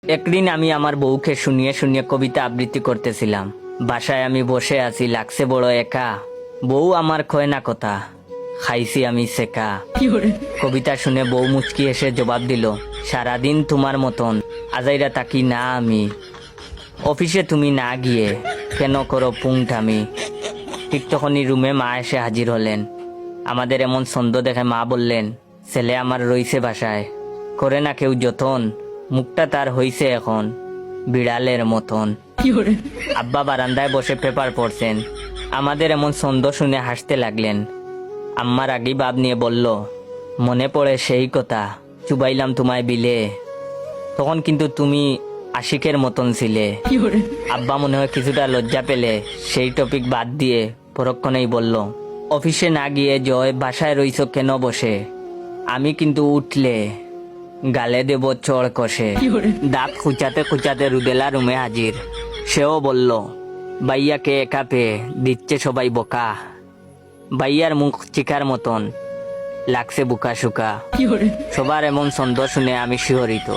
একদিন আমি আমার বউকে শুনিয়ে শুনিয়ে কবিতা আবৃত্তি করতেছিলাম। বাসায় আমি বসে আছি, লাগছে বড় একা। বউ আমার কয় না কথা, খাইছি আমি সেকা। কবিতা শুনে বউ মুচকি এসে জবাব দিল, সারাদিন তোমার মতন আজাইরা তাকি না আমি। অফিসে তুমি না গিয়ে কেন করো পুংটামি। ঠিক তখনই রুমে মা এসে হাজির হলেন। আমাদের এমন ছন্দ দেখে মা বললেন, ছেলে আমার রইছে বাসায়, করে না কেউ যতন, মুখটা তার হইছে এখন বিড়ালের মতন। আব্বা বারান্দায় বসে পেপার পড়ছেন। আমাদের এমন ছন্দ শুনে হাসতে লাগলেন। আম্মার আগেই ভাব নিয়ে বলল, মনে পড়ে সেই কথা, চুবাইলাম তোমায় বিলে, তখন কিন্তু তুমি আশিকের মতন ছিলে। আব্বা মনে হয় কিছুটা লজ্জা পেলে সেই টপিক বাদ দিয়ে পরক্ষণেই বলল, অফিসে না গিয়ে জয় বাসায় রইছ কেন বসে, আমি কিন্তু উঠলে গালে দেব চড় কষে। দাঁত খুঁচাতে খুঁচাতে রুদেলা রুমে হাজির। সেও বলল, ভাইয়াকে একা পেয়ে দিচ্ছে সবাই বোকা। ভাইয়ার মুখ চিকার মতন লাগছে বুকা শুকা। সবার এমন ছন্দ শুনে আমি শিহরিত।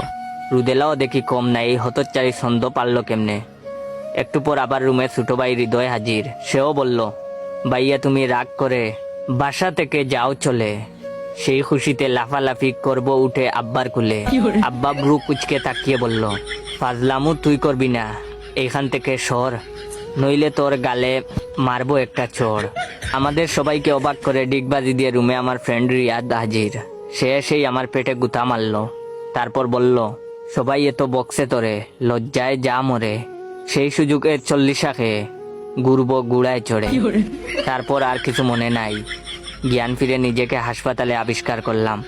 রুদেলাও দেখি কম নাই, এই হতচ্চারি ছন্দ পারল কেমনে। একটু পর আবার রুমে ছোট ভাই হৃদয় হাজির। সেও বলল, ভাইয়া তুমি রাগ করে বাসা থেকে যাও চলে, সেই খুশিতে লাফালাফি করব উঠে আব্বার কুলে। আব্বা ব্রু কুচকে তাকিয়ে বলল, ফাজলামু তুই করবি না, এইখান থেকে সর, নইলে তোর গালে মারবো একটা চড়। আমাদের সবাইকে অবাক করে ডিগবাজি দিয়ে রুমে আমার ফ্রেন্ড রিয়াদ হাজির। সে এসেই আমার পেটে গুতা মারল। তারপর বলল, সবাই এত বক্সে তোরে, লজ্জায় যা মরে, সেই সুযোগে 40 খেয়ে ঘুরবো গুড়ায় চড়ে। তারপর আর কিছু মনে নাই। জ্ঞান ফিরে নিজেকে হাসপাতালে আবিষ্কার করলাম।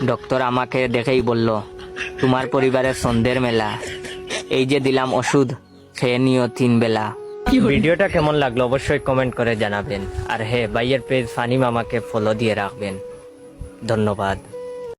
ডক্টর আমাকে দেখেই বলল, তোমার পরিবারের সন্ধ্যের মেলা, এই যে দিলাম ওষুধ, খেয়ে নিও 3 বেলা। ভিডিওটা কেমন লাগলো অবশ্যই কমেন্ট করে জানাবেন। আর হ্যাঁ, ভাইয়ের পেজ ফানি মামাকে ফলো দিয়ে রাখবেন। ধন্যবাদ।